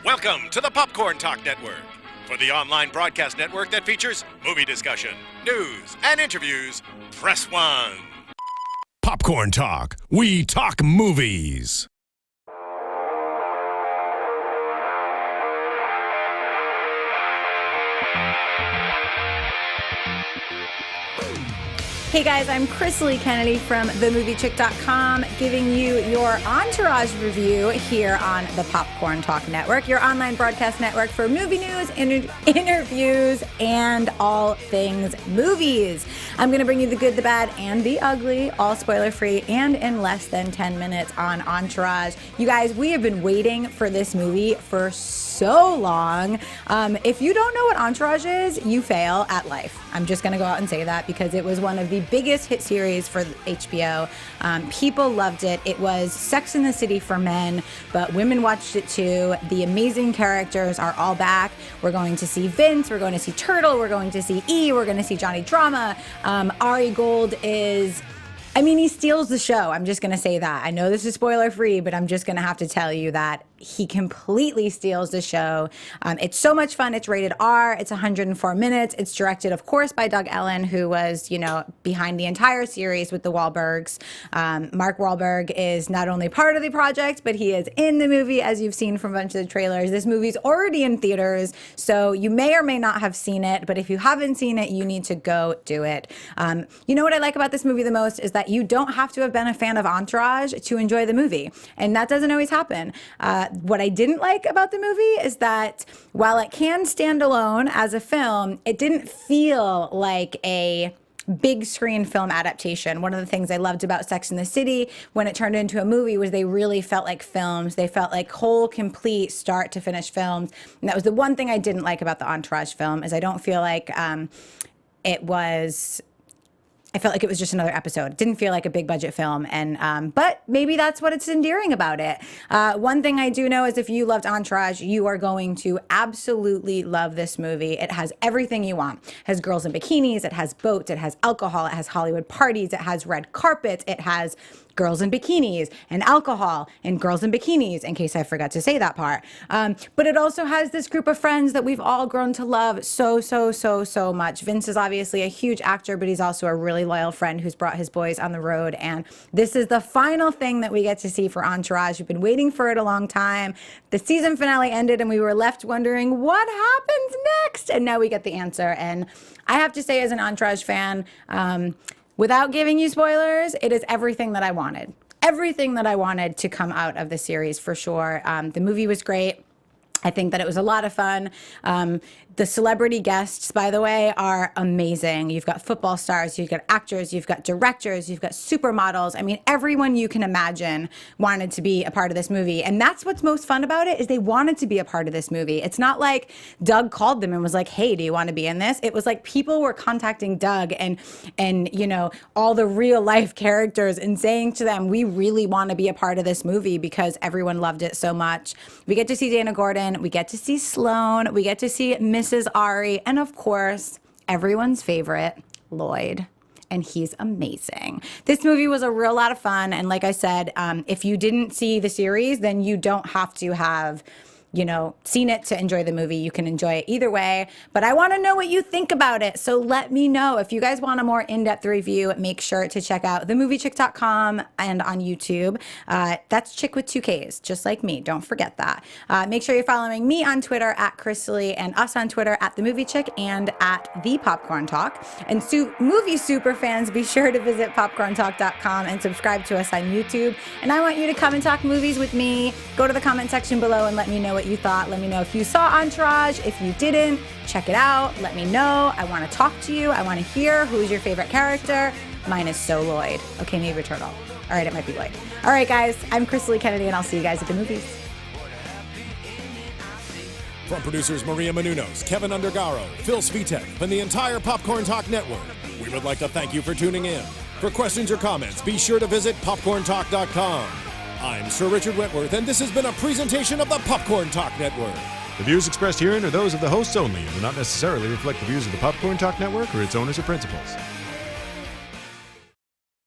Welcome to the Popcorn Talk Network. For the online broadcast network that features movie discussion, news, and interviews, press 1. Popcorn Talk. We talk movies. Hey guys, I'm Chrisley Kennedy from MovieChickk.com giving you your Entourage review here on the Popcorn Talk Network, your online broadcast network for movie news, interviews, and all things movies. I'm going to bring you the good, the bad, and the ugly, all spoiler-free and in less than 10 minutes on Entourage. You guys, we have been waiting for this movie for so long. If you don't know what Entourage is, you fail at life. I'm just going to go out and say that because it was one of the biggest hit series for HBO. People loved it. It was Sex and the City for men, but women watched it too. The amazing characters are all back. We're going to see Vince. We're going to see Turtle. We're going to see E. We're going to see Johnny Drama. Ari Gold is... he steals the show. I'm just going to say that. I know this is spoiler free, but I'm just going to have to tell you that he completely steals the show. It's so much fun. It's rated R. It's 104 minutes. It's directed, of course, by Doug Ellen, who was, behind the entire series with the Wahlbergs. Mark Wahlberg is not only part of the project, but he is in the movie, as you've seen from a bunch of the trailers. This movie's already in theaters, so you may or may not have seen it, but if you haven't seen it, you need to go do it. You know what I like about this movie the most is that you don't have to have been a fan of Entourage to enjoy the movie, and that doesn't always happen. What I didn't like about the movie is that while it can stand alone as a film, it didn't feel like a big screen film adaptation. One of the things I loved about Sex and the City when it turned into a movie was they really felt like films. They felt like whole, complete, start to finish films. And that was the one thing I didn't like about the Entourage film is I don't feel like I felt like it was just another episode. It didn't feel like a big budget film, but maybe that's what it's endearing about it. One thing I do know is if you loved Entourage, you are going to absolutely love this movie. It has everything you want. It has girls in bikinis, it has boats, it has alcohol, it has Hollywood parties, it has red carpets, it has girls in bikinis and alcohol and girls in bikinis, in case I forgot to say that part. But it also has this group of friends that we've all grown to love so much. Vince is obviously a huge actor, but he's also a really loyal friend who's brought his boys on the road. And this is the final thing that we get to see for Entourage. We've been waiting for it a long time. The season finale ended and we were left wondering what happens next. And now we get the answer. And I have to say, as an Entourage fan, without giving you spoilers, it is everything that I wanted. Everything that I wanted to come out of the series, for sure. The movie was great. I think that it was a lot of fun. The celebrity guests, by the way, are amazing. You've got football stars, you've got actors, you've got directors, you've got supermodels. Everyone you can imagine wanted to be a part of this movie. And that's what's most fun about it, is they wanted to be a part of this movie. It's not like Doug called them and was like, hey, do you want to be in this? It was like people were contacting Doug and all the real life characters and saying to them, we really want to be a part of this movie because everyone loved it so much. We get to see Dana Gordon, we get to see Sloane, we get to see Mrs. Ari, and of course, everyone's favorite, Lloyd. And he's amazing. This movie was a real lot of fun. And like I said, if you didn't see the series, then you don't have to have seen it to enjoy the movie. You can enjoy it either way, but I want to know what you think about it. So let me know. If you guys want a more in-depth review, make sure to check out MovieChickk.com and on YouTube. That's Chick with 2 Ks, just like me. Don't forget that. Make sure you're following me on Twitter at Chrisley and us on Twitter at MovieChickk and at The Popcorn Talk. And movie super fans, be sure to visit popcorntalk.com and subscribe to us on YouTube. And I want you to come and talk movies with me. Go to the comment section below and let me know what you thought. Let me know if you saw Entourage. If you didn't, check it out. Let me know. I want to talk to you. I want to hear who's your favorite character. Mine is so Lloyd. Okay, maybe Turtle. All right, it might be Lloyd. All right, guys, I'm Chrisley Kennedy, and I'll see you guys at the movies. From producers Maria Menounos, Kevin Undergaro, Phil Svitek, and the entire Popcorn Talk Network, we would like to thank you for tuning in. For questions or comments, be sure to visit popcorntalk.com. I'm Sir Richard Wentworth, and this has been a presentation of the Popcorn Talk Network. The views expressed herein are those of the hosts only and do not necessarily reflect the views of the Popcorn Talk Network or its owners or principals.